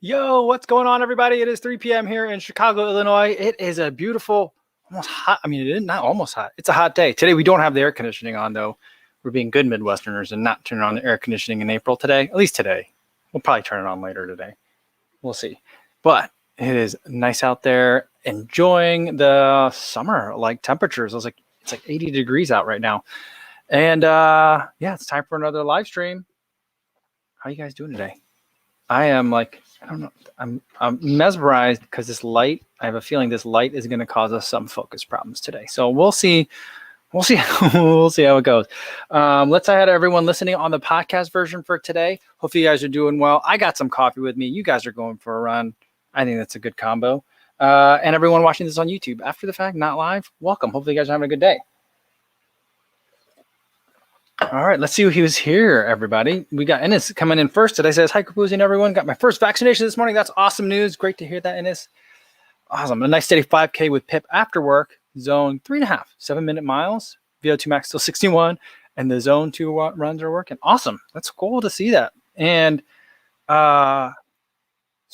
Yo, what's going on, everybody? It is 3 p.m. here in Chicago, Illinois. It is a beautiful, almost hot. I mean, it is not almost hot. It's a hot day. Today, we don't have the air conditioning on, though. We're being good Midwesterners and not turning on the air conditioning in April today, at least today. We'll probably turn it on later today. We'll see. But it is nice out there, enjoying the summer-like temperatures. It's like 80 degrees out right now. And yeah, it's time for another live stream. How you guys doing today? I am I don't know. I'm mesmerized because this light. I have a feeling this light is going to cause us some focus problems today. So we'll see. We'll see. We'll see how it goes. Let's say hi to everyone listening on the podcast version for today. Hopefully you guys are doing well. I got some coffee with me. You guys are going for a run. I think that's a good combo. And everyone watching this on YouTube after the fact, not live, welcome. Hopefully you guys are having a good day. All right, let's see who was here, everybody. We got Ennis coming in first today. Says, hi, Kofuzi and everyone. Got my first vaccination this morning. That's awesome news. Great to hear that, Ennis. Awesome. A nice steady 5K with Pip after work. Zone 3.5, 7-minute miles. VO2 max still 61. And the zone 2 runs are working. Awesome. That's cool to see that. And so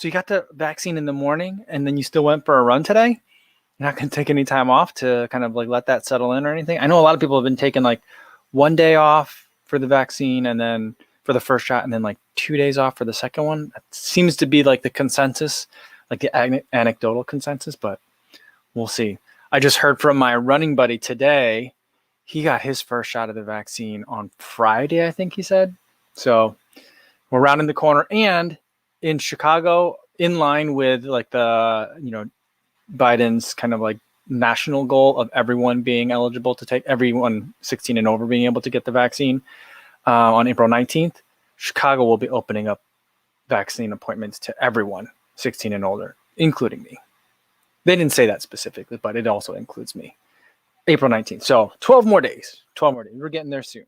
you got the vaccine in the morning, and then you still went for a run today? You're not going to take any time off to kind of like let that settle in or anything? I know a lot of people have been taking like 1 day off for the vaccine and then for the first shot and then like 2 days off for the second one. That seems to be like the consensus, like the anecdotal consensus, but we'll see. I just heard from my running buddy today. He got his first shot of the vaccine on Friday, I think he said. So we're rounding the corner, and in Chicago, in line with like the, Biden's kind of like national goal of everyone being eligible to take, everyone 16 and over being able to get the vaccine on April 19th, Chicago will be opening up vaccine appointments to everyone 16 and older, including me. They didn't say that specifically, but it also includes me. April 19th. So 12 more days. 12 more days. We're getting there soon.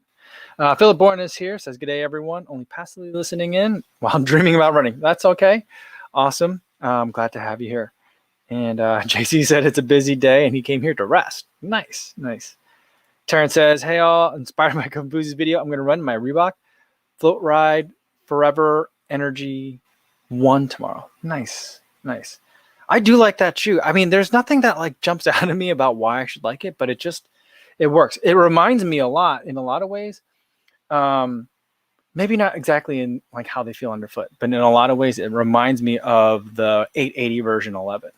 Philip Bourne is here. Says, good day, everyone. Only passively listening in while I'm dreaming about running. That's okay. Awesome. I'm glad to have you here. And JC said it's a busy day and he came here to rest. Nice, nice. Terrence says, hey all, inspired by Kofuzi's video, I'm going to run my Reebok Float Ride Forever Energy 1 tomorrow. Nice, nice. I do like that shoe. I mean, there's nothing that like jumps out at me about why I should like it, but it works. It reminds me a lot in a lot of ways. Maybe not exactly in like how they feel underfoot, but in a lot of ways, it reminds me of the 880 version 11.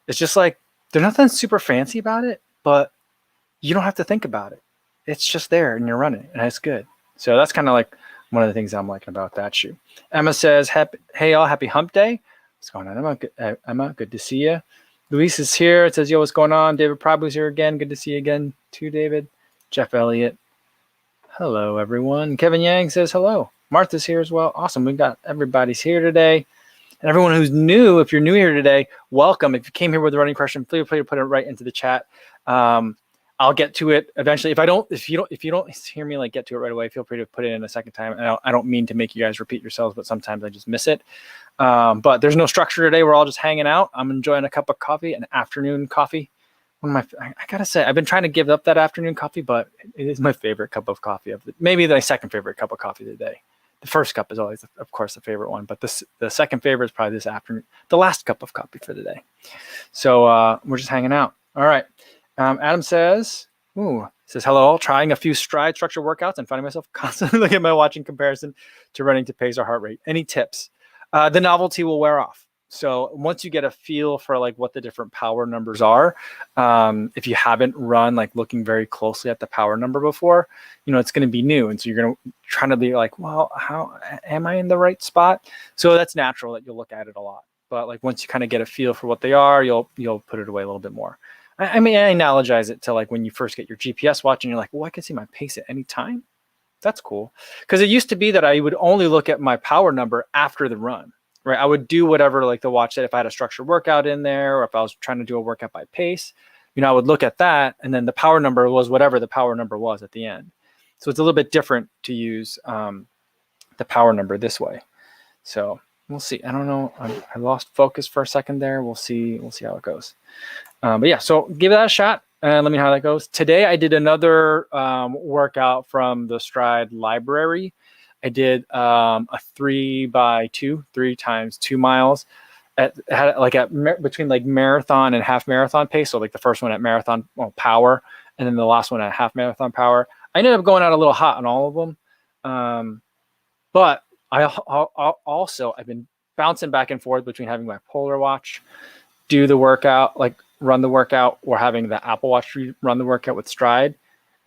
It's just like, there's nothing super fancy about it, but you don't have to think about it. It's just there and you're running and it's good. So that's kind of like one of the things I'm liking about that shoe. Emma says, hey all, happy hump day. What's going on, Emma? Good to see you. Luis is here. It says, yo, what's going on? David Prabhu's here again. Good to see you again too, David. Jeff Elliott. Hello, everyone. Kevin Yang says hello. Martha's here as well. Awesome. We got everybody's here today. And everyone who's new, if you're new here today, welcome. If you came here with a running question, feel free to put it right into the chat. I'll get to it eventually. If you don't hear me like get to it right away, feel free to put it in a second time. And I don't mean to make you guys repeat yourselves, but sometimes I just miss it. But there's no structure today. We're all just hanging out. I'm enjoying a cup of coffee, an afternoon coffee. I gotta say, I've been trying to give up that afternoon coffee, but it is my favorite cup of coffee maybe my second favorite cup of coffee of the day. The first cup is always, of course, the favorite one, but the second favorite is probably this afternoon, the last cup of coffee for the day. So we're just hanging out. All right. Adam says, hello all, trying a few stride structure workouts and finding myself constantly looking at my watch in comparison to running to pace or heart rate. Any tips? The novelty will wear off. So once you get a feel for like what the different power numbers are, if you haven't run like looking very closely at the power number before, it's going to be new. And so you're going to try to be like, well, how am I in the right spot? So that's natural that you'll look at it a lot. But like once you kind of get a feel for what they are, you'll put it away a little bit more. I analogize it to like when you first get your GPS watch and you're like, well, I can see my pace at any time. That's cool. Because it used to be that I would only look at my power number after the run. Right, I would do whatever like the watch said. If I had a structured workout in there, or if I was trying to do a workout by pace, I would look at that, and then the power number was whatever the power number was at the end. So it's a little bit different to use the power number this way. So we'll see. I don't know. I lost focus for a second there. We'll see. We'll see how it goes. But yeah, so give that a shot and let me know how that goes. Today I did another workout from the Stride library. I did a 3x2, 3 times 2 miles between like marathon and half marathon pace. So like the first one at marathon power, and then the last one at half marathon power. I ended up going out a little hot on all of them. But I've been bouncing back and forth between having my Polar Watch do the workout, like run the workout, or having the Apple Watch run the workout with Stride.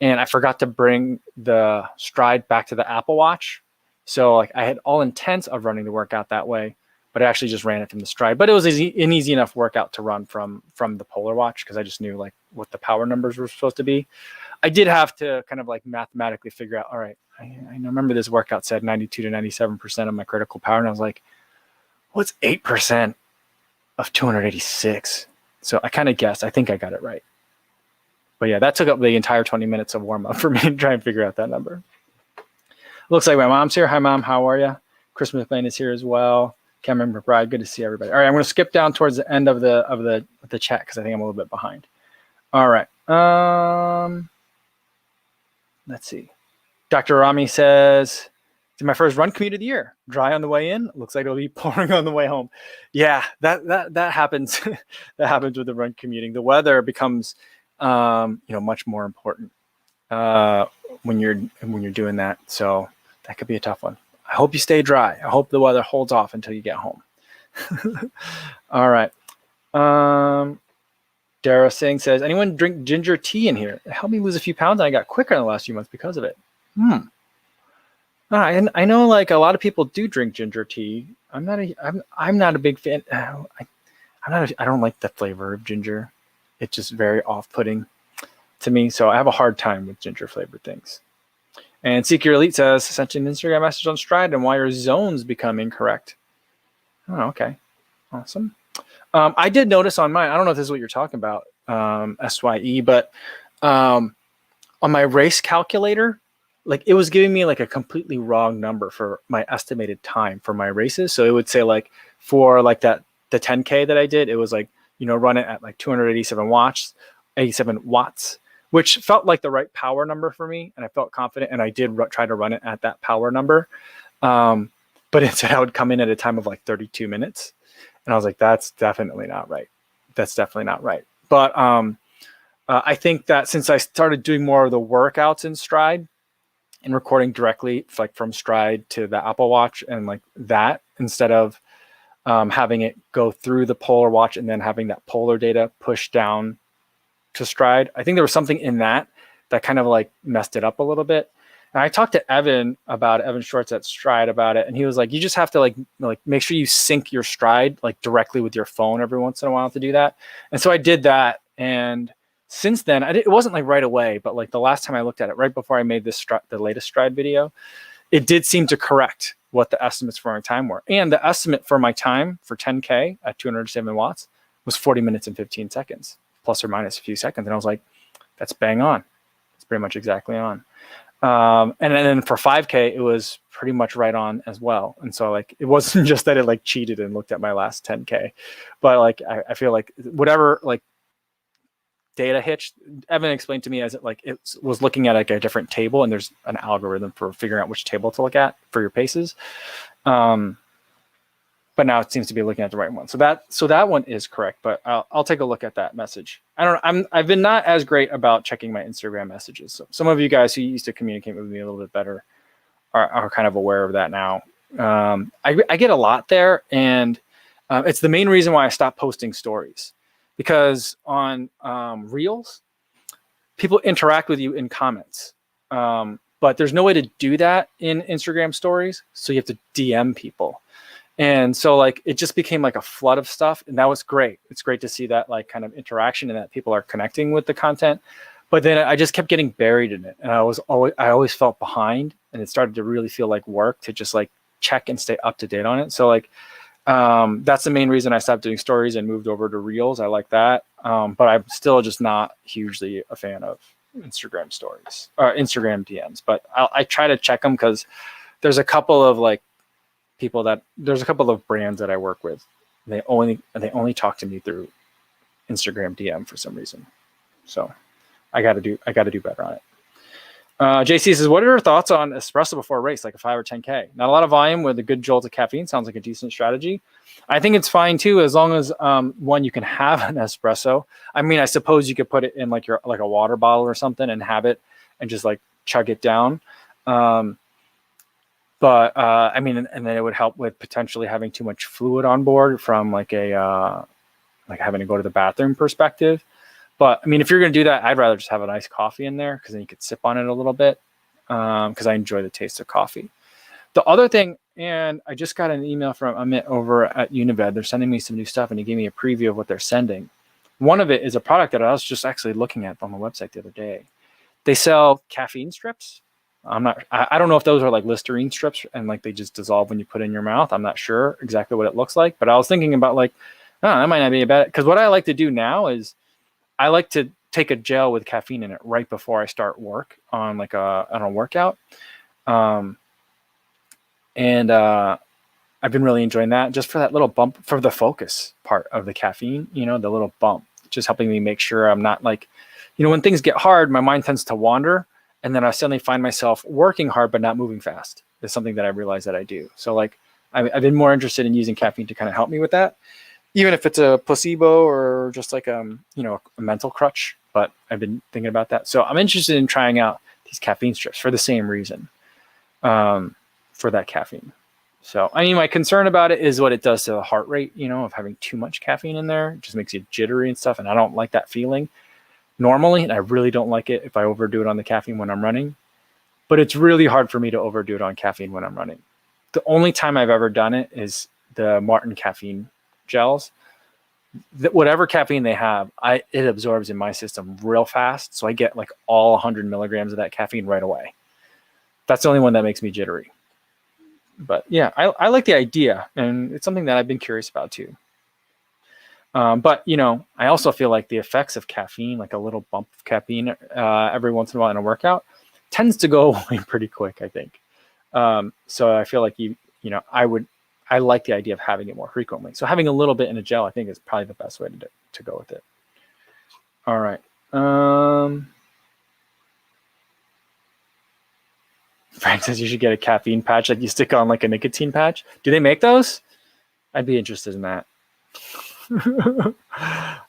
And I forgot to bring the Stride back to the Apple Watch. So like I had all intents of running the workout that way, but I actually just ran it from the Stride. But it was an easy enough workout to run from the Polar Watch, because I just knew like what the power numbers were supposed to be. I did have to kind of like mathematically figure out, all right, I remember this workout said 92 to 97% of my critical power. And I was like, what's 8% of 286? So I kind of guessed. I think I got it right. But yeah, that took up the entire 20 minutes of warm up for me to try and figure out that number. Looks like my mom's here. Hi, Mom. How are you? Chris McLean is here as well. Cameron McBride. Good to see everybody. All right, I'm going to skip down towards the end of the chat because I think I'm a little bit behind. All right. Let's see. Dr. Rami says, it's my first run commute of the year. Dry on the way in. Looks like it'll be pouring on the way home. Yeah, that happens. That happens with the run commuting. The weather becomes, much more important when you're doing that. So that could be a tough one. I hope you stay dry. I hope the weather holds off until you get home. All right. Dara Singh says, anyone drink ginger tea in here? It helped me lose a few pounds, and I got quicker in the last few months because of it. I know like a lot of people do drink ginger tea. I'm not a big fan. I don't like the flavor of ginger. It's just very off-putting to me. So I have a hard time with ginger flavored things. And Seek Your Elite says, sent an Instagram message on Stride and why your zones become incorrect. Oh, okay. Awesome. I did notice on mine, I don't know if this is what you're talking about, SYE, but on my race calculator, like it was giving me like a completely wrong number for my estimated time for my races. So it would say like for like the 10K that I did, it was like, run it at like 287 watts, which felt like the right power number for me. And I felt confident, and I did try to run it at that power number. But instead I would come in at a time of like 32 minutes. And I was like, that's definitely not right. But I think that since I started doing more of the workouts in Stride and recording directly like from Stride to the Apple Watch and like that, instead of having it go through the Polar Watch and then having that Polar data push down to Stride, I think there was something in that kind of like messed it up a little bit. And I talked to Evan Shorts at Stride about it, and he was like, you just have to like make sure you sync your Stride like directly with your phone every once in a while to do that. And so I did that, and since then it wasn't like right away, but like the last time I looked at it, right before I made the latest Stride video, it did seem to correct what the estimates for my time were. And the estimate for my time for 10K at 207 watts was 40 minutes and 15 seconds, plus or minus a few seconds. And I was like, that's bang on. It's pretty much exactly on. And then for 5K, it was pretty much right on as well. And so like, it wasn't just that it like cheated and looked at my last 10K, but like, I feel like whatever like data hitch, Evan explained to me as it was looking at like a different table, and there's an algorithm for figuring out which table to look at for your paces. But now it seems to be looking at the right one. So that one is correct, but I'll take a look at that message. I've been not as great about checking my Instagram messages. So some of you guys who used to communicate with me a little bit better are kind of aware of that now. I get a lot there, and it's the main reason why I stopped posting stories, because on Reels, people interact with you in comments, but there's no way to do that in Instagram stories. So you have to DM people. And so like, it just became like a flood of stuff, and that was great. It's great to see that like kind of interaction and that people are connecting with the content, but then I just kept getting buried in it. And I always felt behind, and it started to really feel like work to just like check and stay up to date on it. So like, that's the main reason I stopped doing stories and moved over to Reels. I like that. But I'm still just not hugely a fan of Instagram stories or Instagram DMs, but I try to check them because there's a couple of like there's a couple of brands that I work with. They only talk to me through Instagram DM for some reason. So I got to do better on it. JC says, what are your thoughts on espresso before a race, like a 5 or 10K? Not a lot of volume with a good jolt of caffeine. Sounds like a decent strategy. I think it's fine too, as long as one, you can have an espresso. I mean, I suppose you could put it in like a water bottle or something and have it and just like chug it down. But I mean, and then it would help with potentially having too much fluid on board from like like having to go to the bathroom perspective. But I mean, if you're going to do that, I'd rather just have a nice coffee in there because then you could sip on it a little bit because I enjoy the taste of coffee. The other thing, and I just got an email from Amit over at Unived. They're sending me some new stuff, and he gave me a preview of what they're sending. One of it is a product that I was just actually looking at on the website the other day. They sell caffeine strips. I don't know if those are like Listerine strips and like they just dissolve when you put it in your mouth. I'm not sure exactly what it looks like, but I was thinking about like, oh, that might not be a bad, because what I like to do now is I like to take a gel with caffeine in it right before I start work on like on a workout. And I've been really enjoying that just for that little bump, for the focus part of the caffeine, the little bump, just helping me make sure I'm not like, when things get hard, my mind tends to wander. And then I suddenly find myself working hard, but not moving fast. It's something that I realize that I do. So like, I've been more interested in using caffeine to kind of help me with that, even if it's a placebo or just like, a mental crutch, but I've been thinking about that. So I'm interested in trying out these caffeine strips for the same reason, for that caffeine. So, I mean, my concern about it is what it does to the heart rate, of having too much caffeine in there. It just makes you jittery and stuff. And I don't like that feeling normally. And I really don't like it if I overdo it on the caffeine when I'm running. But it's really hard for me to overdo it on caffeine when I'm running. The only time I've ever done it is the Martin caffeine gels. Whatever caffeine they have, it absorbs in my system real fast. So I get like all 100 milligrams of that caffeine right away. That's the only one that makes me jittery. But yeah, I like the idea, and it's something that I've been curious about too. But I also feel like the effects of caffeine, like a little bump of caffeine every once in a while in a workout, tends to go away pretty quick, I think. So I feel like I like the idea of having it more frequently. So having a little bit in a gel, I think, is probably the best way to go with it. All right. Frank says you should get a caffeine patch that you stick on like a nicotine patch. Do they make those? I'd be interested in that.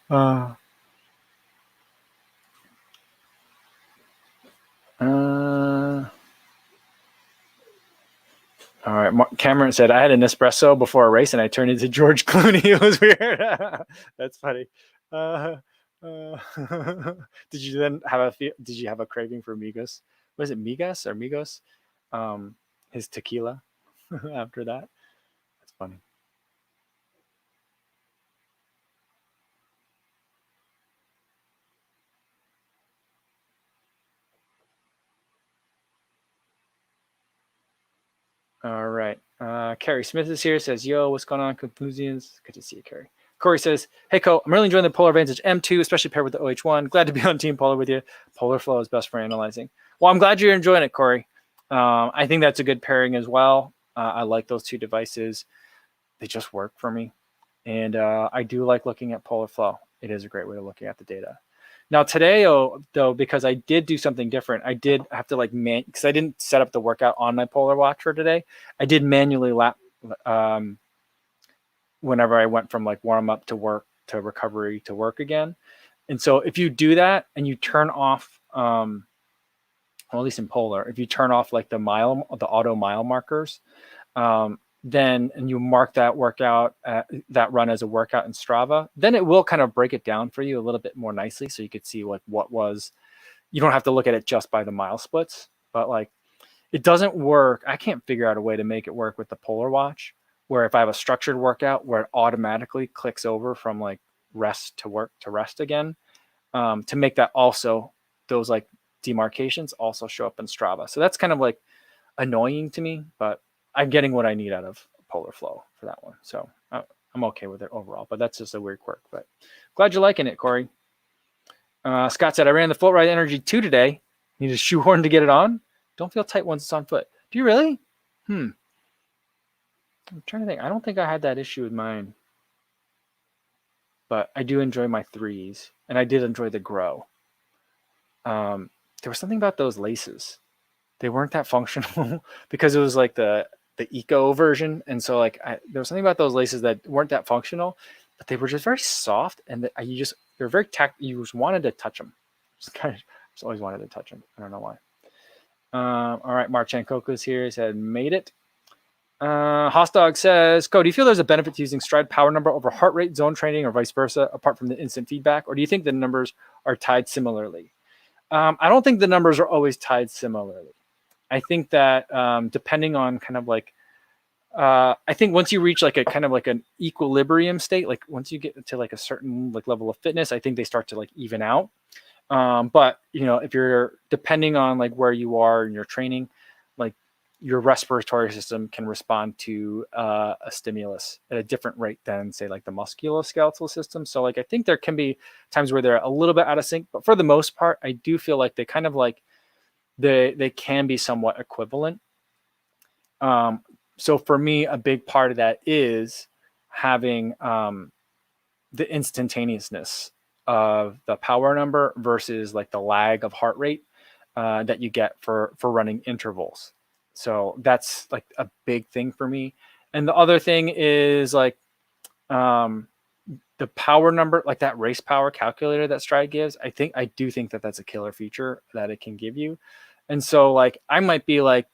All right. Cameron said, I had an espresso before a race and I turned into George Clooney. It was weird. That's funny. Did you then have a craving for Migos? Was it Migas or Migos? His tequila after that. That's funny. All right. Carrie Smith is here. Says, yo, what's going on, Kofuzians? Good to see you, Carrie. Corey says, hey, Co, I'm really enjoying the Polar Vantage M2, especially paired with the OH1. Glad to be on Team Polar with you. Polar Flow is best for analyzing. Well, I'm glad you're enjoying it, Corey. I think that's a good pairing as well. I like those two devices. They just work for me. And I do like looking at Polar Flow. It is a great way of looking at the data. Now today, though, because I did do something different, I did have to because I didn't set up the workout on my Polar Watch for today. I did manually lap whenever I went from like warm up to work to recovery to work again. And so if you do that and you turn off, well, at least in Polar, if you turn off like the auto mile markers, then and you mark that workout, that run as a workout in Strava, then it will kind of break it down for you a little bit more nicely, so you could see like what was. You don't have to look at it just by the mile splits, but like it doesn't work. I can't figure out a way to make it work with the Polar Watch, where if I have a structured workout where it automatically clicks over from like rest to work to rest again, to make that also those like demarcations also show up in Strava. So that's kind of like annoying to me, but I'm getting what I need out of Polar Flow for that one. So I'm okay with it overall, but that's just a weird quirk. But glad you're liking it, Corey. Scott said, I ran the Float Ride Energy 2 today. Need a shoehorn to get it on. Don't feel tight once it's on foot. Do you really? I'm trying to think. I don't think I had that issue with mine. But I do enjoy my 3s. And I did enjoy the Grow. The there was something about those laces. They weren't that functional because it was like the eco version, and so like there was something about those laces that weren't that functional, but they were just very soft, and they're very you just wanted to touch them. Just always wanted to touch them. I don't know why. All right, Marchan Koko's here. He said made it. Hostdog says, "Co, do you feel there's a benefit to using stride power number over heart rate zone training, or vice versa, apart from the instant feedback, or do you think the numbers are tied similarly?" I don't think the numbers are always tied similarly. I think that depending on kind of like, I think once you reach like a kind of like an equilibrium state, like once you get to like a certain like level of fitness, I think they start to like even out. But if you're depending on like where you are in your training, like your respiratory system can respond to a stimulus at a different rate than say like the musculoskeletal system. So like I think there can be times where they're a little bit out of sync, but for the most part, I do feel like they kind of like they can be somewhat equivalent. So for me, a big part of that is having the instantaneousness of the power number versus like the lag of heart rate that you get for running intervals. So that's like a big thing for me. And the other thing is like the power number, like that race power calculator that Stride gives. I do think that that's a killer feature that it can give you. And so like I might be like,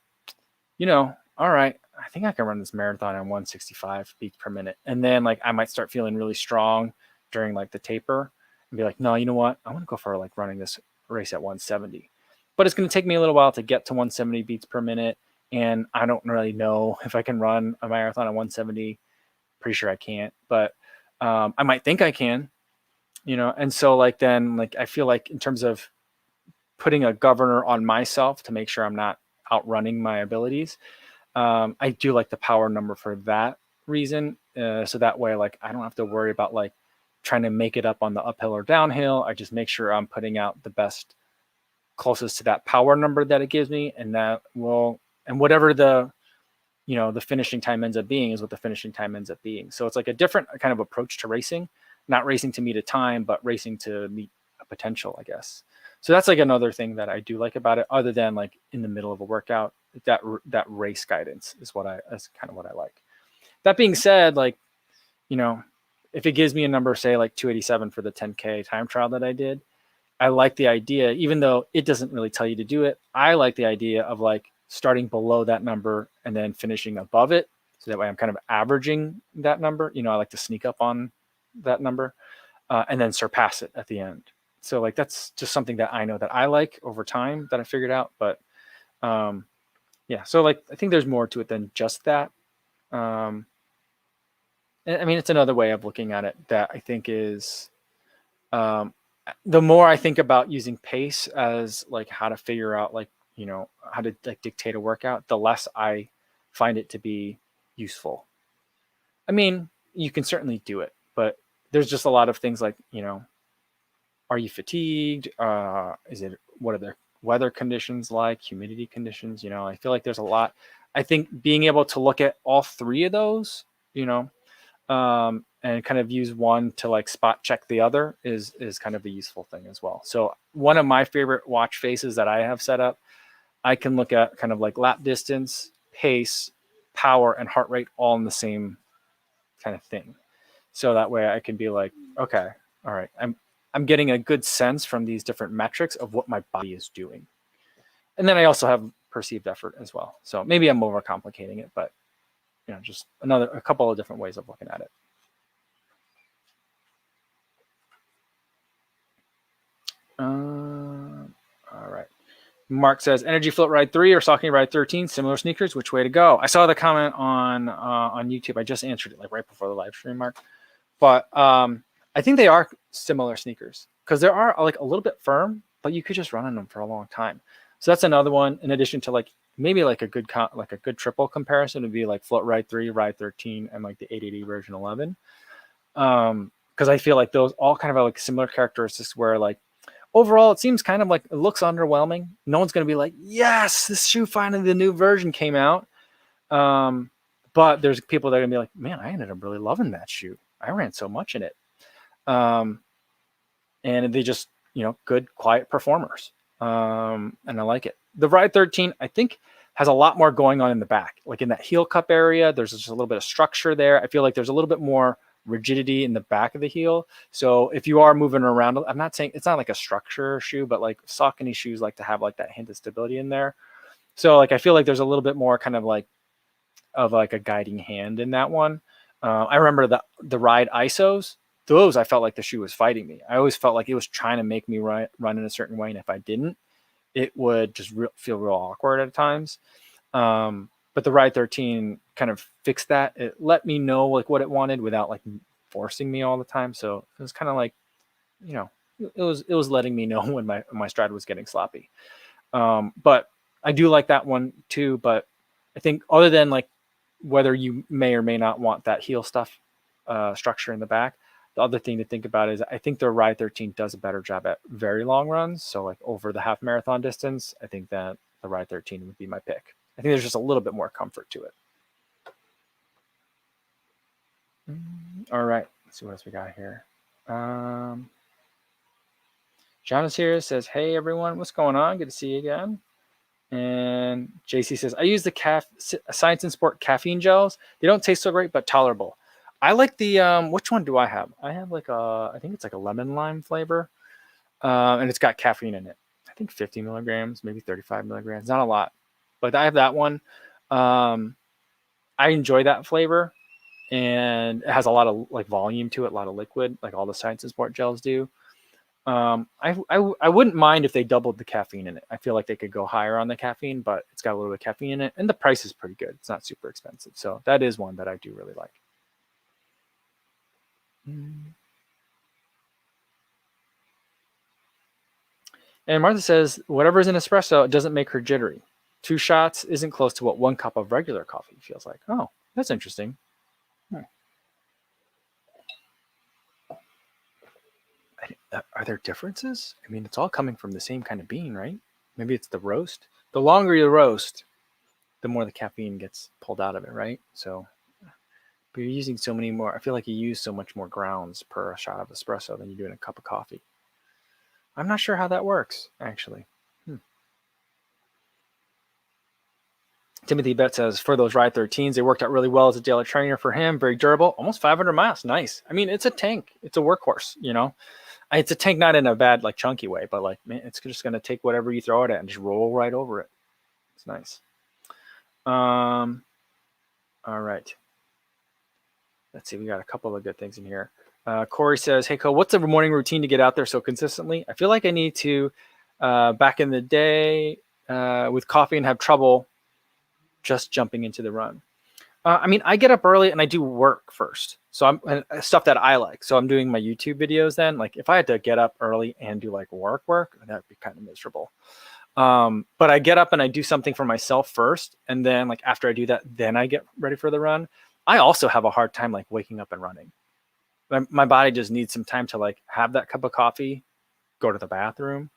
all right, I think I can run this marathon on 165 beats per minute. And then like I might start feeling really strong during like the taper and be like, no, you know what? I want to go for like running this race at 170. But it's going to take me a little while to get to 170 beats per minute. And I don't really know if I can run a marathon at 170. Pretty sure I can't, but I might think I can, and so like then like I feel like in terms of putting a governor on myself to make sure I'm not outrunning my abilities, I do like the power number for that reason. So that way, like I don't have to worry about like trying to make it up on the uphill or downhill. I just make sure I'm putting out the best closest to that power number that it gives me, and whatever the finishing time ends up being is what the finishing time ends up being. So it's like a different kind of approach to racing, not racing to meet a time, but racing to meet a potential, I guess. So that's like another thing that I do like about it, other than like in the middle of a workout, that race guidance is that's kind of what I like. That being said, like, if it gives me a number, say like 287 for the 10K time trial that I did, I like the idea, even though it doesn't really tell you to do it. I like the idea of like starting below that number and then finishing above it. So that way I'm kind of averaging that number. I like to sneak up on that number and then surpass it at the end. So like, that's just something that I know that I like over time that I figured out. But yeah, so like, I think there's more to it than just that. I mean, it's another way of looking at it that I think is the more I think about using pace as like how to figure out like, how to like dictate a workout, the less I find it to be useful. I mean, you can certainly do it, but there's just a lot of things like, are you fatigued? What are the weather conditions like? Humidity conditions? I feel like there's a lot. I think being able to look at all three of those, and kind of use one to like spot check the other is kind of a useful thing as well. So one of my favorite watch faces that I have set up, I can look at kind of like lap distance, pace, power, and heart rate all in the same kind of thing. So that way I can be like, okay, all right, I'm getting a good sense from these different metrics of what my body is doing. And then I also have perceived effort as well. So maybe I'm overcomplicating it, but just a couple of different ways of looking at it. All right. Mark says, Energy Float Ride 3 or Saucony Ride 13, similar sneakers, which way to go? I saw the comment on YouTube. I just answered it like right before the live stream, Mark. But I think they are similar sneakers because they are like a little bit firm, but you could just run on them for a long time. So that's another one in addition to like maybe like a good triple comparison would be like Float Ride 3, Ride 13, and like the 880 version 11. Because I feel like those all kind of have like similar characteristics where like overall, it seems kind of like it looks underwhelming. No one's going to be like, yes, this shoe finally, the new version came out. But there's people that are going to be like, man, I ended up really loving that shoe. I ran so much in it. And they just, good, quiet performers. And I like it. The Ride 13, I think, has a lot more going on in the back, like in that heel cup area. There's just a little bit of structure there. I feel like there's a little bit more rigidity in the back of the heel. So if you are moving around, I'm not saying it's not like a structure shoe, but like Saucony shoes like to have like that hint of stability in there. So like I feel like there's a little bit more kind of like a guiding hand in that one. I remember the Ride ISOs. Those I felt like the shoe was fighting me. I always felt like it was trying to make me run in a certain way, and if I didn't, it would just feel real awkward at times. But the Ride 13 kind of fixed that. It let me know like what it wanted without like forcing me all the time. So it was kind of like, you know, it was letting me know when my stride was getting sloppy. But I do like that one too. But I think other than like whether you may or may not want that heel stuff structure in the back, the other thing to think about is I think the Ride 13 does a better job at very long runs. So like over the half marathon distance, I think that the Ride 13 would be my pick. I think there's just a little bit more comfort to it. All right, let's see what else we got here. John is here, says, hey everyone, what's going on? Good to see you again. And JC says, I use the Science and Sport caffeine gels. They don't taste so great, but tolerable. I like the, which one do I have? I have like I think it's like a lemon lime flavor. And it's got caffeine in it. I think 50 milligrams, maybe 35 milligrams. Not a lot, but I have that one. I enjoy that flavor, and it has a lot of like volume to it, a lot of liquid, like all the Science and Sport gels do. I wouldn't mind if they doubled the caffeine in it. I feel like they could go higher on the caffeine, but it's got a little bit of caffeine in it, and the price is pretty good. It's not super expensive, so that is one that I do really like. And Martha says, whatever's in espresso, it doesn't make her jittery. 2 shots isn't close to what 1 cup of regular coffee feels like. Oh, that's interesting. Are there differences? I mean, it's all coming from the same kind of bean, right? Maybe it's the roast. The longer you roast, the more the caffeine gets pulled out of it, right? So, but you're using so many more. I feel like you use so much more grounds per shot of espresso than you do in a cup of coffee. I'm not sure how that works, actually. Timothy Bett says, for those Ride 13s, they worked out really well as a daily trainer for him. Very durable, almost 500 miles. Nice. I mean, it's a tank. It's a workhorse, you know? It's a tank, not in a bad, like, chunky way, but, like, man, it's just going to take whatever you throw it at and just roll right over it. It's nice. All right. Let's see. We got a couple of good things in here. Corey says, hey, Co, what's a morning routine to get out there so consistently? I feel like I need to, back in the day with coffee and have trouble just jumping into the run. I mean, I get up early and I do work first. So I'm stuff that I like. So I'm doing my YouTube videos then. Like if I had to get up early and do like work, that'd be kind of miserable. But I get up and I do something for myself first. And then like after I do that, then I get ready for the run. I also have a hard time like waking up and running. My body just needs some time to like have that cup of coffee, go to the bathroom.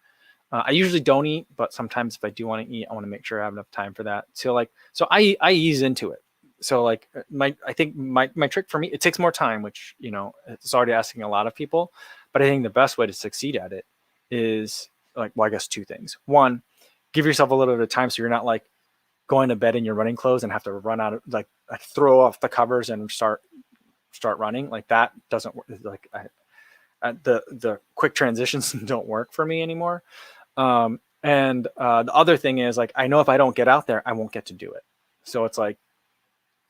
I usually don't eat, but sometimes if I do want to eat, I want to make sure I have enough time for that. So I ease into it. So like I think my trick for me, it takes more time, which, you know, it's already asking a lot of people, but I think the best way to succeed at it is like, well, I guess 2 things. One, give yourself a little bit of time. So you're not like going to bed in your running clothes and have to run out of like throw off the covers and start running. Like that doesn't work. Like the quick transitions don't work for me anymore. And the other thing is like, I know if I don't get out there, I won't get to do it. So it's like,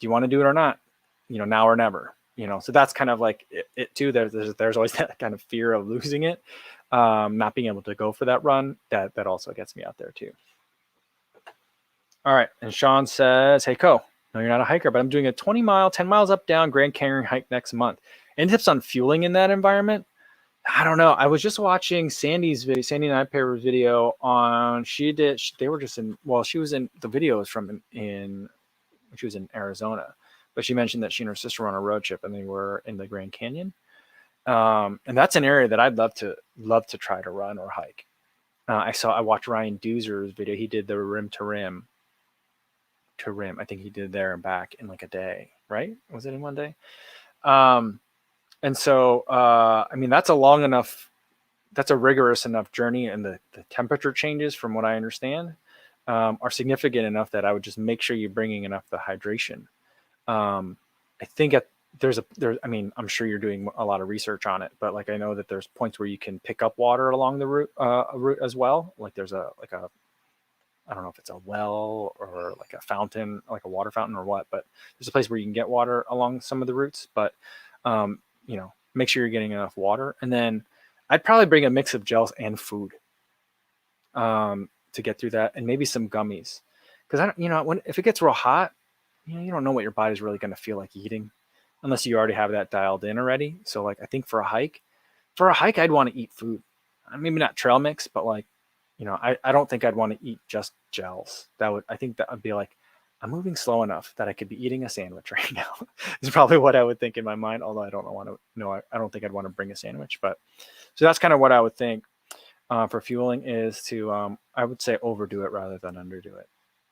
do you want to do it or not? You know, now or never, you know? So that's kind of like it too. There's always that kind of fear of losing it. Not being able to go for that run, that also gets me out there too. All right. And Sean says, hey, Co, no, you're not a hiker, but I'm doing a 20-mile, 10 miles up down Grand Canyon hike next month. Any tips on fueling in that environment? I don't know. I was just watching Sandy's video, Sandy and I Paper's video on, they were just in, well, she was in, the video was from she was in Arizona, but she mentioned that she and her sister were on a road trip and they were in the Grand Canyon. And that's an area that I'd love to try to run or hike. I watched Ryan Doozer's video. He did the rim to rim. I think he did there and back in like a day, right? Was it in one day? And so, I mean, that's a long enough that's a rigorous enough journey, and the temperature changes, from what I understand, are significant enough that I would just make sure you're bringing enough the hydration. I think I mean, I'm sure you're doing a lot of research on it, but like I know that there's points where you can pick up water along the route, a route as well. Like there's a I don't know if it's a well or like a fountain, like a water fountain or what, but there's a place where you can get water along some of the routes. But make sure you're getting enough water, and then I'd probably bring a mix of gels and food to get through that, and maybe some gummies, because I don't, if it gets real hot, you don't know what your body's really going to feel like eating, unless you already have that dialed in already. So like I think for a hike, I'd want to eat food. Maybe not trail mix, but like, I don't think I'd want to eat just gels. I think that would be like, I'm moving slow enough that I could be eating a sandwich right now. Is probably what I would think in my mind. Although I don't want to, no, I don't think I'd want to bring a sandwich, but so that's kind of what I would think for fueling is to, I would say overdo it rather than underdo it.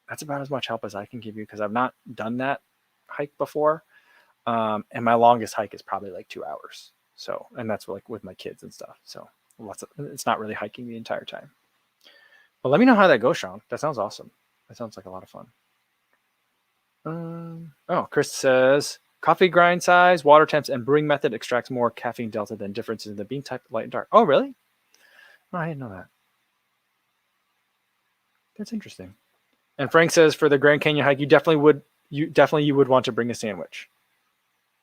That's about as much help as I can give you, because I've not done that hike before. And my longest hike is probably like 2 hours. So, and that's like with my kids and stuff. So it's not really hiking the entire time. But let me know how that goes, Sean. That sounds awesome. That sounds like a lot of fun. Chris says coffee grind size, water temps, and brewing method extracts more caffeine delta than differences in the bean type, light and dark. Oh, really? Oh, I didn't know that. That's interesting. And Frank says for the Grand Canyon hike, you definitely would want to bring a sandwich.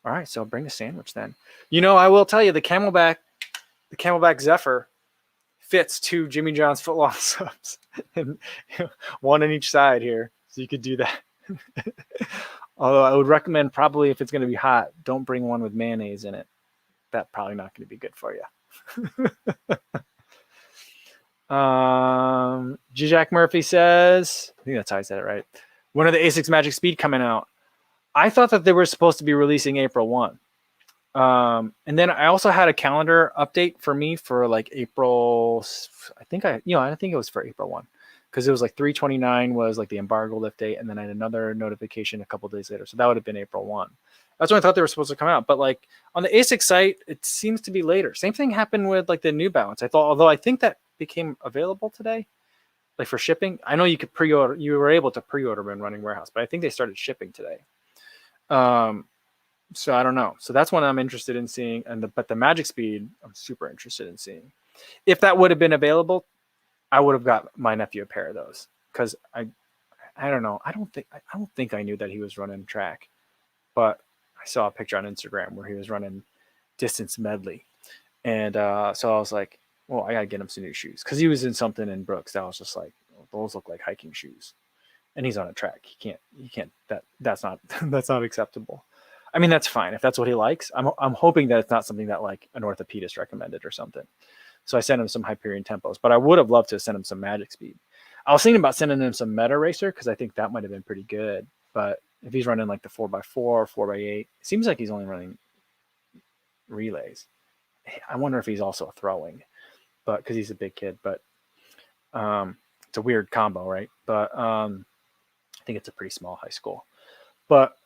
All right, so bring a sandwich then. I will tell you the Camelback Zephyr fits 2 Jimmy John's footlong subs, and one on each side here, so you could do that. Although I would recommend, probably if it's going to be hot, don't bring one with mayonnaise in it. That's probably not going to be good for you. Jack Murphy says, I think that's how I said it right. When are the ASICS Magic Speed coming out? I thought that they were supposed to be releasing April 1. And then I also had a calendar update for me for like April. I think it was for April 1, because it was like 3/29 was like the embargo lift date, and then I had another notification a couple days later, so that would have been April 1. That's when I thought they were supposed to come out. But like on the ASIC site, it seems to be later. Same thing happened with like the New Balance. I thought, although I think that became available today, like for shipping. I know you could pre-order. You were able to pre-order in Running Warehouse, but I think they started shipping today. So I don't know. So that's one I'm interested in seeing, but the Magic Speed, I'm super interested in seeing. If that would have been available, I would have got my nephew a pair of those, because I don't know. I don't think I knew that he was running track, but I saw a picture on Instagram where he was running distance medley, and so I was like, well, I gotta get him some new shoes, because he was in something in Brooks that was just like, those look like hiking shoes, and he's on a track. He can't. That's not that's not acceptable. I mean, that's fine if that's what he likes. I'm hoping that it's not something that like an orthopedist recommended or something. So I sent him some Hyperion Tempos, but I would have loved to send him some Magic Speed. I was thinking about sending him some Meta Racer, because I think that might have been pretty good. But if he's running like the 4x4, 4x8, it seems like he's only running relays. I wonder if he's also throwing, but because he's a big kid. But it's a weird combo, right? But I think it's a pretty small high school. But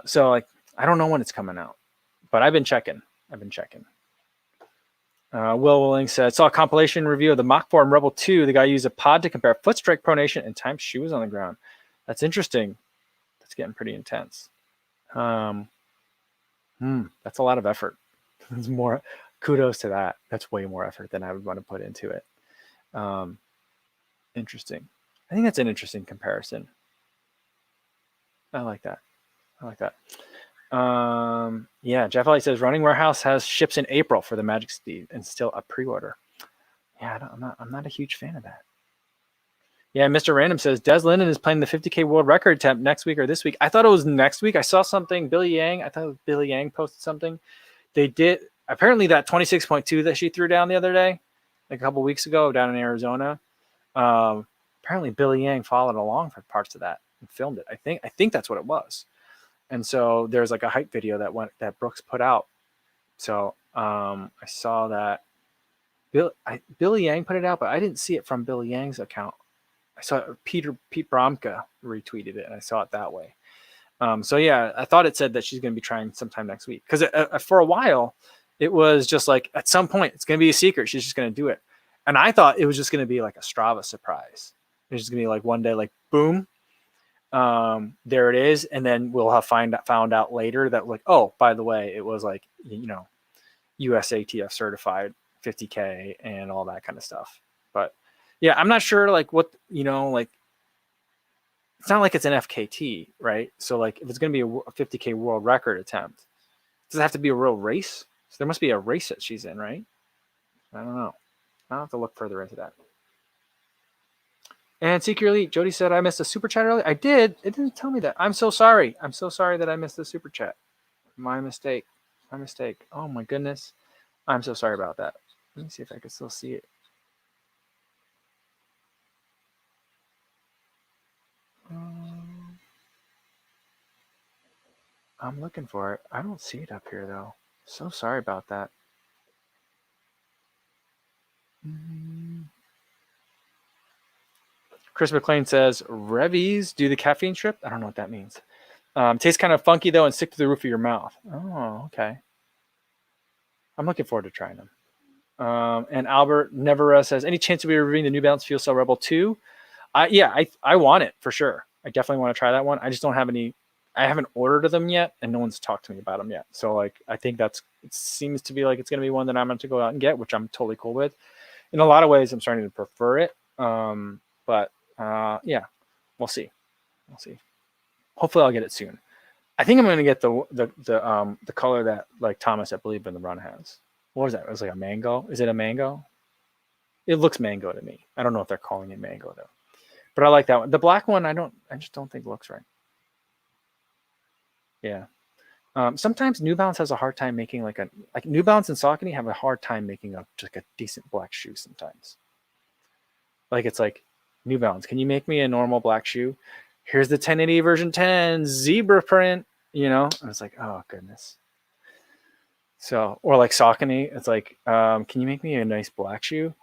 so like, I don't know when it's coming out, but I've been checking. Will Willing said, saw a compilation review of the Mach 4 and Rebel 2. The guy used a pod to compare foot strike pronation and time shoes on the ground. That's interesting. That's getting pretty intense. That's a lot of effort. There's more kudos to that. That's way more effort than I would want to put into it. Interesting. I think that's an interesting comparison. I like that. Jeff Ellie says Running Warehouse has ships in April for the Magic Speed and still a pre-order. Yeah, I'm not a huge fan of that. Yeah, Mr. Random says Des Linden is playing the 50K world record attempt next week or this week. I thought it was next week. I saw something. Billy Yang posted something. They did apparently that 26.2 that she threw down the other day, like a couple weeks ago down in Arizona. Apparently Billy Yang followed along for parts of that and filmed it. I think that's what it was. And so there's like a hype video that Brooks put out. So I saw that Billy Yang put it out, but I didn't see it from Billy Yang's account. I saw Pete Bromka retweeted it, and I saw it that way. So yeah, I thought it said that she's going to be trying sometime next week, because for a while It was just like at some point it's going to be a secret. She's just going to do it. And I thought it was just going to be like a Strava surprise. It's just going to be like one day, like boom, there it is. And then we'll have found out later that like, oh, by the way, it was like, USATF certified 50K and all that kind of stuff. But yeah, I'm not sure like what, like it's not like it's an FKT, right? So like if it's going to be a 50K world record attempt, does it have to be a real race? So there must be a race that she's in, right? I don't know. I'll have to look further into that. And secretly, Jody said I missed a super chat earlier. I did. It didn't tell me that. I'm so sorry. I'm so sorry that I missed the super chat. My mistake. My mistake. Oh my goodness. I'm so sorry about that. Let me see if I can still see it. I'm looking for it. I don't see it up here though. So sorry about that. Chris McLean says, Revies do the caffeine strip? I don't know what that means. Tastes kind of funky though and stick to the roof of your mouth. Oh, okay. I'm looking forward to trying them. And Albert Nevera says, any chance of reviewing the New Balance Fuel Cell Rebel 2? I want it for sure. I definitely want to try that one. I just don't have any. I haven't ordered them yet, and no one's talked to me about them yet. So like, I think it seems to be like it's going to be one that I'm going to go out and get, which I'm totally cool with. In a lot of ways, I'm starting to prefer it. But yeah, we'll see. We'll see. Hopefully, I'll get it soon. I think I'm going to get the color that like Thomas, I believe, in the run has. What was that? It was like a mango. Is it a mango? It looks mango to me. I don't know if they're calling it mango though. But I like that one. The black one, I just don't think looks right. Yeah. Sometimes New Balance has a hard time making like New Balance and Saucony have a hard time making just a decent black shoe sometimes. Like it's like, New Balance, can you make me a normal black shoe? Here's the 1080 version 10 zebra print, And it's like, oh goodness. So, or like Saucony, it's like, can you make me a nice black shoe?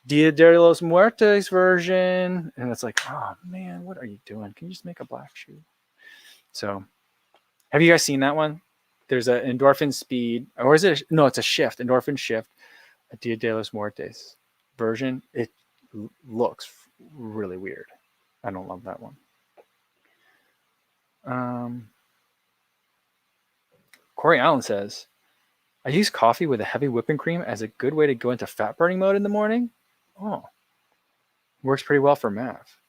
Dia de los Muertos version. And it's like, oh man, what are you doing? Can you just make a black shoe? So, have you guys seen that one? There's an Endorphin Speed, or is it? No, it's a Shift, Endorphin Shift, a Dia de los Muertos version. It looks really weird. I don't love that one. Corey Allen says, I use coffee with a heavy whipping cream as a good way to go into fat burning mode in the morning. Oh, works pretty well for Mav.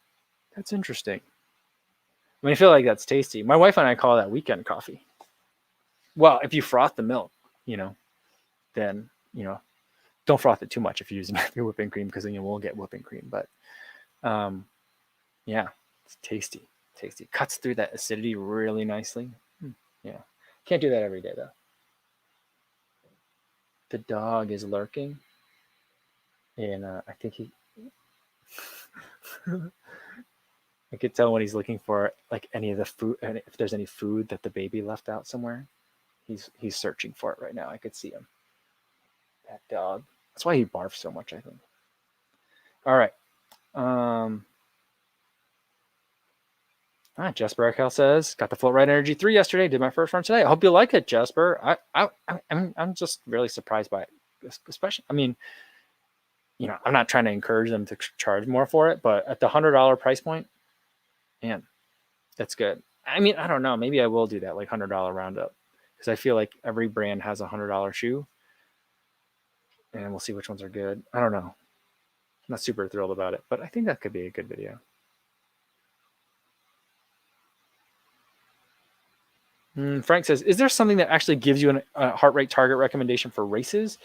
That's interesting. I mean, I feel like that's tasty. My wife and I call that weekend coffee. Well, if you froth the milk, then, don't froth it too much if you're using your whipping cream because then you won't get whipping cream. But yeah, it's tasty. Tasty. Cuts through that acidity really nicely. Yeah. Can't do that every day though. The dog is lurking. And I think he I could tell when he's looking for like any of the food, and if there's any food that the baby left out somewhere. He's searching for it right now. I could see him. That dog. That's why he barfs so much, I think. All right. Jesper Eckell says, got the Float Ride Energy 3 yesterday. Did my first run today. I hope you like it, Jesper. I'm just really surprised by it. Especially, I mean, I'm not trying to encourage them to charge more for it, but at the $100 price point, man, that's good. I mean, I don't know. Maybe I will do that, like $100 roundup, because I feel like every brand has a $100 shoe, and we'll see which ones are good. I don't know. I'm not super thrilled about it, but I think that could be a good video. Frank says, is there something that actually gives you a heart rate target recommendation for races?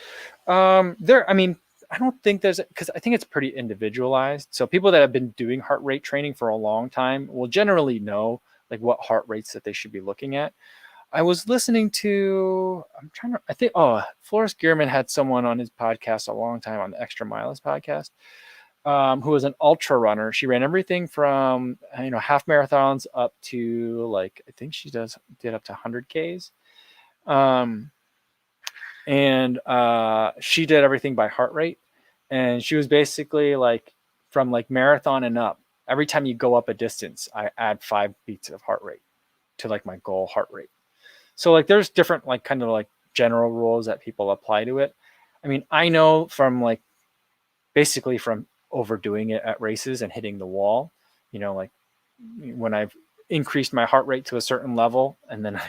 I don't think there's, because I think it's pretty individualized. So people that have been doing heart rate training for a long time will generally know like what heart rates that they should be looking at. I was listening to, Floris Gearman had someone on his podcast a long time on the Extra Miles podcast, who was an ultra runner. She ran everything from, half marathons up to like, I think she did up to 100Ks. And she did everything by heart rate. And she was basically like, from like marathon and up, every time you go up a distance, I add 5 beats of heart rate to like my goal heart rate. So like there's different like kind of like general rules that people apply to it. I mean, I know from like basically from overdoing it at races and hitting the wall, like when I've increased my heart rate to a certain level and then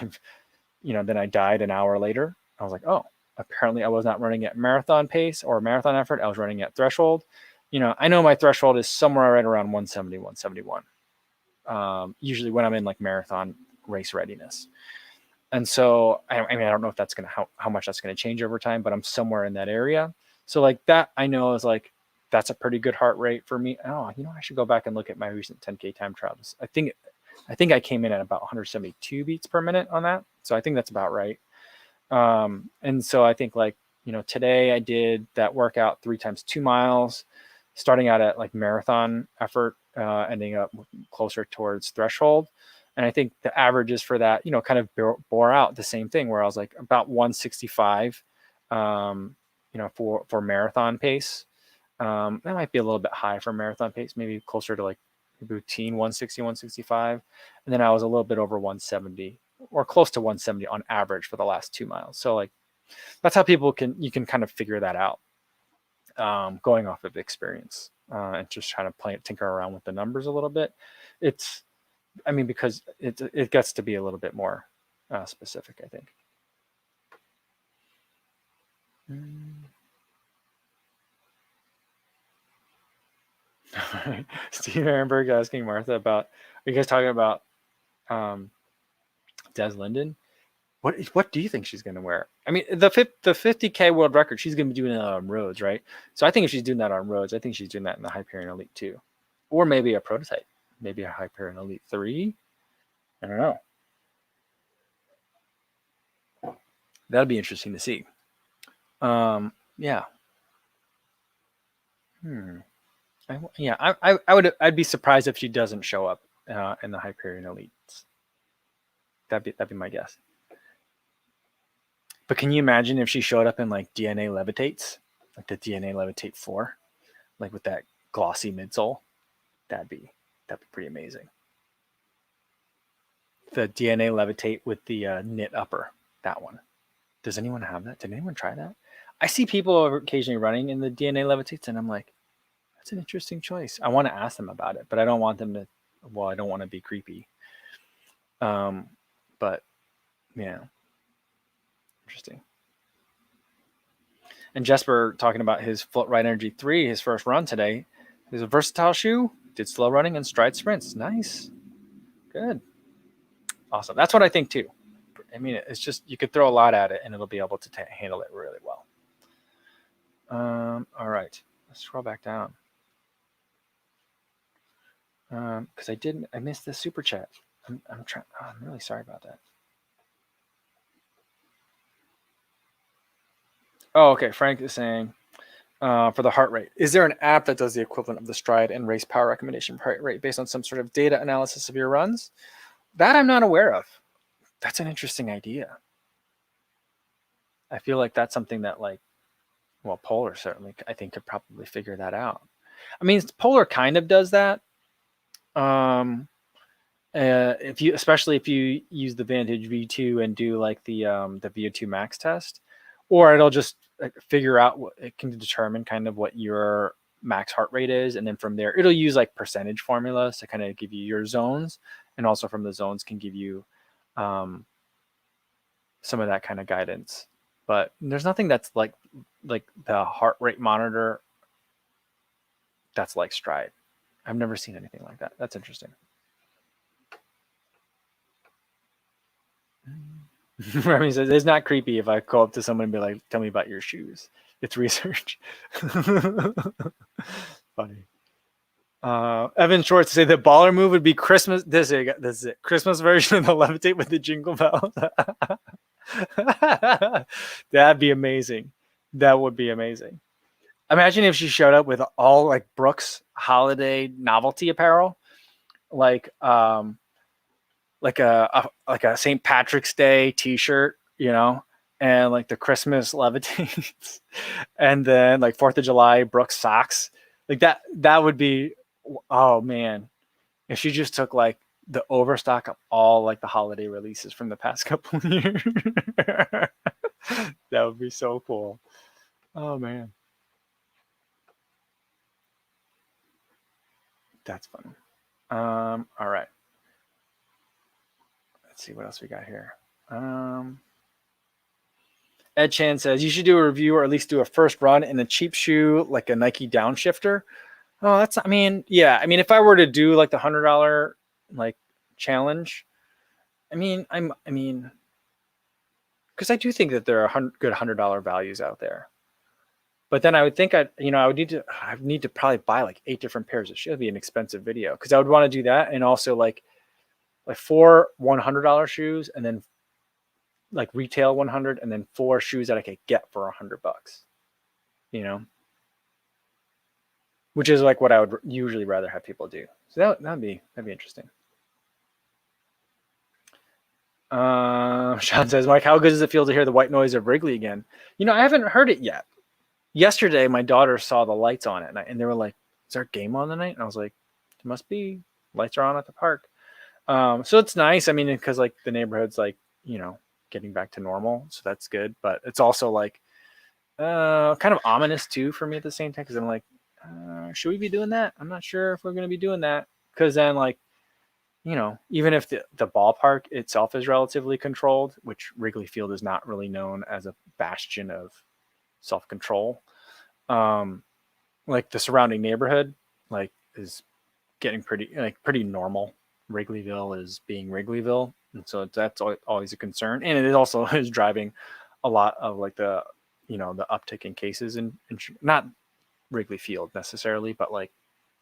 then I died an hour later. I was like, oh, apparently I was not running at marathon pace or marathon effort. I was running at threshold. I know my threshold is somewhere right around 170, 171. Usually when I'm in like marathon race readiness. And so, I mean, I don't know if that's going to, how much that's going to change over time, but I'm somewhere in that area. So like that, I know is like, that's a pretty good heart rate for me. Oh, I should go back and look at my recent 10K time trials. I think I came in at about 172 beats per minute on that. So I think that's about right. And so I think like, today I did that workout 3 times 2 miles, starting out at like marathon effort, ending up closer towards threshold. And I think the averages for that, kind of bore out the same thing where I was like about 165, for marathon pace. That might be a little bit high for marathon pace, maybe closer to like routine 160, 165. And then I was a little bit over 170 or close to 170 on average for the last 2 miles. So like, that's how you can kind of figure that out, going off of experience, and just trying to tinker around with the numbers a little bit. Because it gets to be a little bit more specific, I think. Steve Ehrenberg asking Martha about, are you guys talking about Des Linden? What do you think she's going to wear? I mean, the 50K world record, she's going to be doing it on roads, right? So I think if she's doing that on roads, I think she's doing that in the Hyperion Elite 2. Or maybe a prototype. Maybe a Hyperion Elite 3. I don't know. That'll be interesting to see. Yeah. I'd be surprised if she doesn't show up in the Hyperion Elites. That'd be my guess. But can you imagine if she showed up in like DNA Levitates, like the DNA Levitate 4, like with that glossy midsole? That'd be pretty amazing. The DNA Levitate with the knit upper, that one. Does anyone have that? Did anyone try that? I see people occasionally running in the DNA Levitates, and I'm like, that's an interesting choice. I want to ask them about it, but I don't want them to. Well, I don't want to be creepy. But yeah, interesting. And Jesper talking about his Float Ride Energy 3, his first run today. It was a versatile shoe. Did slow running and stride sprints. Nice. Good. Awesome. That's what I think too. I mean, it's just, you could throw a lot at it and it'll be able to handle it really well. All right. Let's scroll back down. Because I missed the super chat. I'm really sorry about that. Oh, okay. Frank is saying, for the heart rate, is there an app that does the equivalent of the stride and race power recommendation heart rate based on some sort of data analysis of your runs? That I'm not aware of. That's an interesting idea. I feel like that's something that Polar certainly, I think, could probably figure that out. I mean, Polar kind of does that. Especially if you use the Vantage V2 and do like the VO2 max test, or it'll just figure out what it can determine kind of what your max heart rate is, and then from there it'll use like percentage formulas to kind of give you your zones, and also from the zones can give you some of that kind of guidance. But there's nothing that's like the heart rate monitor that's like Stride. I've never seen anything like that. That's interesting. Remy says it's not creepy if I go up to someone and be like, "Tell me about your shoes." It's research. Funny. Evan Schwartz say the baller move would be Christmas. This is it. Christmas version of the levitate with the jingle bells. That'd be amazing. That would be amazing. Imagine if she showed up with all like Brooks holiday novelty apparel, like a St. Patrick's Day T-shirt, and like the Christmas levitates, and then like 4th of July Brooks socks, like that. That would be, oh man, if she just took like the overstock of all like the holiday releases from the past couple of years. That would be so cool. Oh man, that's fun. All right, let's see what else we got here. Ed Chan says you should do a review or at least do a first run in a cheap shoe like a Nike Downshifter. Oh, that's, I mean, yeah. I mean, if I were to do like the $100 like challenge, I mean, because I do think that there are good $100 values out there. But then I would think I would need to probably buy like 8 different pairs of shoes. It'd be an expensive video because I would want to do that and also like 4 $100 shoes and then like retail 100 and then 4 shoes that I could get for $100. You know, which is like what I would usually rather have people do. So that'd be interesting. Sean says, Mike, how good does it feel to hear the white noise of Wrigley again? You know, I haven't heard it yet. Yesterday, my daughter saw the lights on at night, and they were like, "Is there a game on tonight?" And I was like, "It must be. Lights are on at the park." So it's nice. I mean, because like the neighborhood's like, you know, getting back to normal, so that's good. But it's also like kind of ominous too for me at the same time because I'm like, should we be doing that? I'm not sure if we're going to be doing that because then like, you know, even if the ballpark itself is relatively controlled, which Wrigley Field is not really known as a bastion of self-control, like the surrounding neighborhood like is getting pretty normal. Wrigleyville is being Wrigleyville, and so that's always a concern, and it also is driving a lot of like the uptick in cases in not Wrigley Field necessarily, but like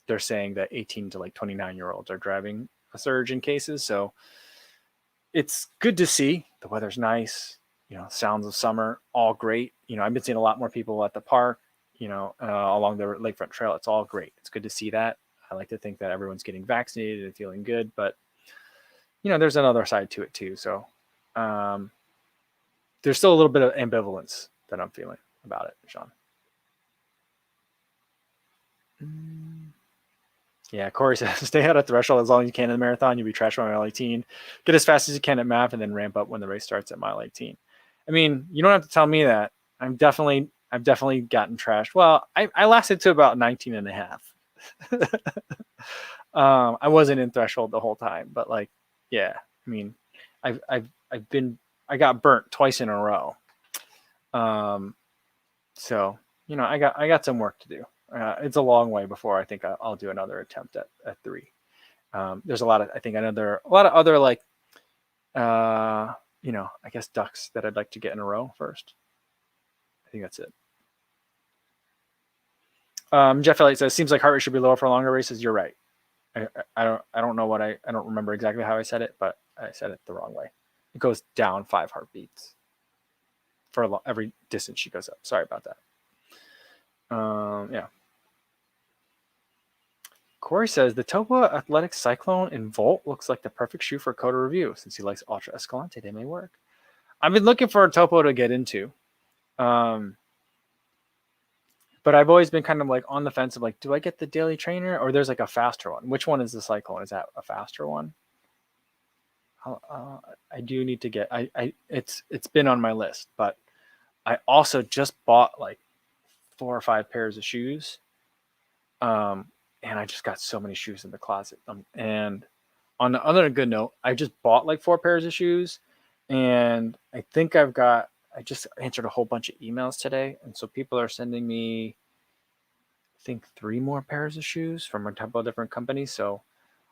they're saying that 18 to like 29-year-olds are driving a surge in cases. So it's good to see. The weather's nice. You know, sounds of summer, all great. You know, I've been seeing a lot more people at the park, you know, along the lakefront trail. It's all great. It's good to see that. I like to think that everyone's getting vaccinated and feeling good, but you know, there's another side to it too. So there's still a little bit of ambivalence that I'm feeling about it, Sean. Yeah, Corey says, stay out at threshold as long as you can in the marathon. You'll be trashed by mile 18. Get as fast as you can at MAP and then ramp up when the race starts at mile 18. I mean, you don't have to tell me that. I've definitely gotten trashed. Well, I lasted to about 19 and a half. I wasn't in threshold the whole time, but like, yeah, I mean, I got burnt twice in a row. So, you know, I got some work to do. It's a long way before I think I'll do another attempt at 3. There's a lot of other like, you know, I guess ducks that I'd like to get in a row first. I think that's it. Jeff Elliott says, seems like heart rate should be lower for longer races. You're right. I don't know I don't remember exactly how I said it, but I said it the wrong way. It goes down 5 heartbeats for every distance she goes up. Sorry about that. Yeah. Corey says the Topo Athletic Cyclone in Volt looks like the perfect shoe for Coda review. Since he likes Ultra Escalante, they may work. I've been looking for a Topo to get into. But I've always been kind of like on the fence of like, do I get the Daily Trainer or there's like a faster one? Which one is the Cyclone? Is that a faster one? I do need to get. It's been on my list, but I also just bought like 4 or 5 pairs of shoes, and I just got so many shoes in the closet. And on the other good note, I just bought like 4 pairs of shoes, and I think I just answered a whole bunch of emails today, and so people are sending me, I think 3 more pairs of shoes from a couple of different companies. So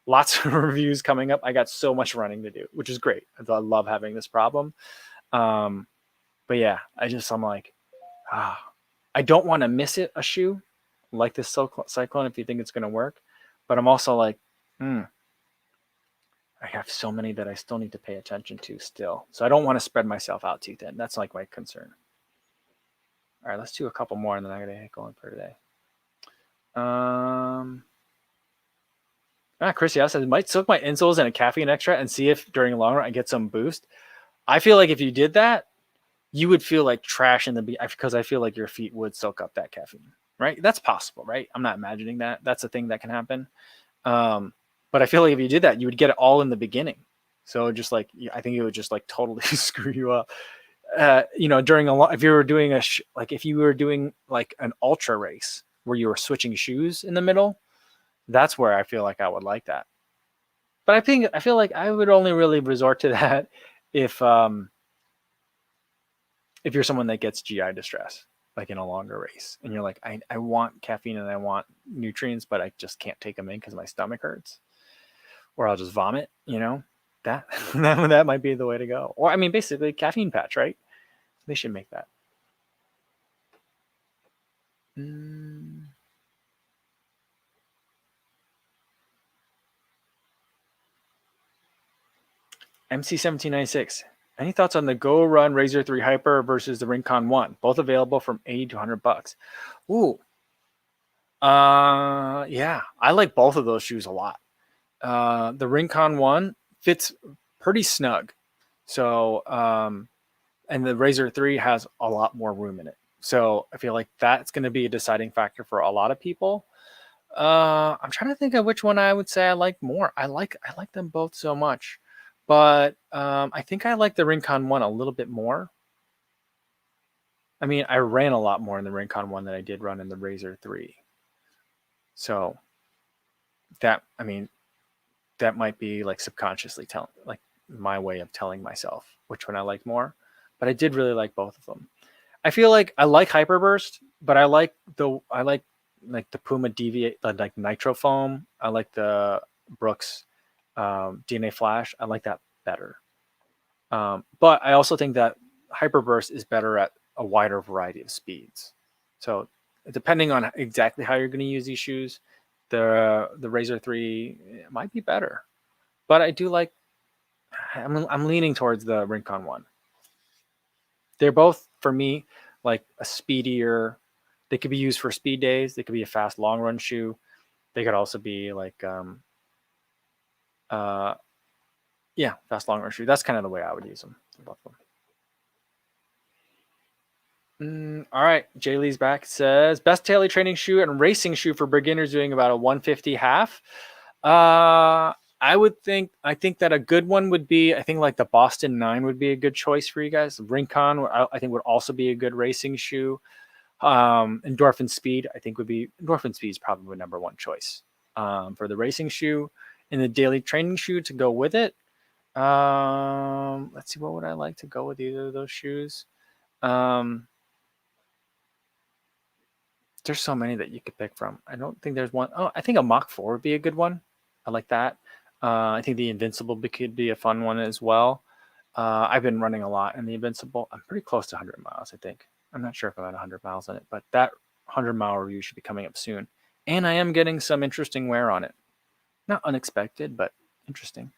lots of reviews coming up. I got so much running to do, which is great. I love having this problem. But yeah, I'm like, I don't want to miss a shoe like this Cyclone if you think it's going to work. But I'm also like, I have so many that I still need to pay attention to still. So I don't want to spread myself out too thin. That's like my concern. All right, let's do a couple more and then I'm going to get going for today. Chrissy says, might soak my insoles in a caffeine extra and see if during a long run I get some boost. I feel like if you did that, you would feel like trash in the because I feel like your feet would soak up that caffeine, right? That's possible, right? I'm not imagining that. That's a thing that can happen. But I feel like if you did that, you would get it all in the beginning. So just like, I think it would just like totally screw you up. During if you were doing if you were doing like an ultra race where you were switching shoes in the middle, that's where I feel like I would like that. But I feel like I would only really resort to that if you're someone that gets GI distress, like in a longer race, and you're like, I want caffeine and I want nutrients, but I just can't take them in because my stomach hurts, or I'll just vomit. That that might be the way to go. Or I mean, basically, caffeine patch, right? They should make that. MC1796. Any thoughts on the Go Run Razor 3 Hyper versus the Rincon 1? Both available from 80 to 100 bucks. Ooh. Yeah, I like both of those shoes a lot. The Rincon 1 fits pretty snug. So, and the Razor 3 has a lot more room in it. So I feel like that's going to be a deciding factor for a lot of people. I'm trying to think of which one I would say I like more. I like them both so much, but I think I like the Rincon 1 a little bit more. I mean, I ran a lot more in the Rincon 1 than I did run in the Razor 3. So that might be like subconsciously telling, like my way of telling myself which one I like more. But I did really like both of them. I feel like I like Hyperburst, but I like the Puma Deviate, like Nitro Foam. I like the Brooks DNA Flash. I like that better. But I also think that Hyperburst is better at a wider variety of speeds. So depending on exactly how you're going to use these shoes, the Razor 3 might be better. But I do like. I'm leaning towards the Rincon 1. They're both, for me, like a speedier. They could be used for speed days. They could be a fast long run shoe. They could also be like fast long run shoe. That's kind of the way I would use them. Both of them. All right, Jay Lee's back. Says best daily training shoe and racing shoe for beginners doing about a 150 half. I think that a good one would be, I think like the Boston 9 would be a good choice for you guys. Rincon, I think would also be a good racing shoe. Endorphin Speed, I think Endorphin Speed is probably the number one choice for the racing shoe. And the daily training shoe to go with it. Let's see, what would I like to go with either of those shoes? There's so many that you could pick from. I don't think there's one. Oh, I think a Mach 4 would be a good one. I like that. I think the Invincible could be a fun one as well. I've been running a lot in the Invincible. I'm pretty close to 100 miles, I think. I'm not sure if I'm at 100 miles on it, but that 100-mile review should be coming up soon. And I am getting some interesting wear on it. Not unexpected, but interesting.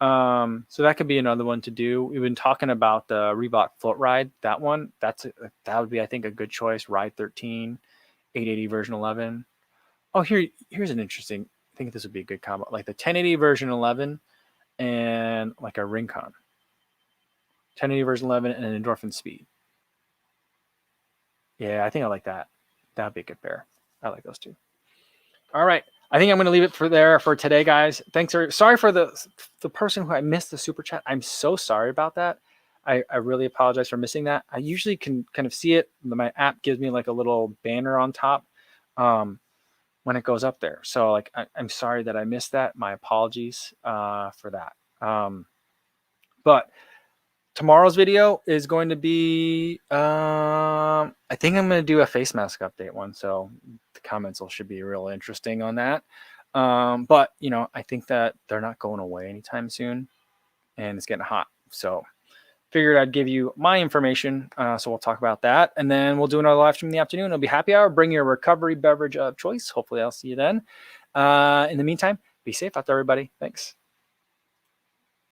So that could be another one to do. We've been talking about the Reebok Float Ride. That one, that would be, I think, a good choice. Ride 13, 880 version 11. Oh, here's an interesting. I think this would be a good combo, like the 1080 version 11 and like a Rincon. 1080 version 11 and an Endorphin Speed. Yeah, I think I like that. That'd be a good pair. I like those two. All right. I think I'm going to leave it for today, guys. Sorry for the person who I missed the super chat. I'm so sorry about that. I really apologize for missing that. I usually can kind of see it. My app gives me like a little banner on top when it goes up there. So like I'm sorry that I missed that. My apologies for that. But tomorrow's video is going to be I think I'm going to do a face mask update one, so the comments should be real interesting on that. But I think that they're not going away anytime soon, and it's getting hot, so figured I'd give you my information. So we'll talk about that, and then we'll do another live stream in the afternoon. It'll be happy hour. Bring your recovery beverage of choice. Hopefully I'll see you then. In the meantime, be safe out there, everybody. Thanks.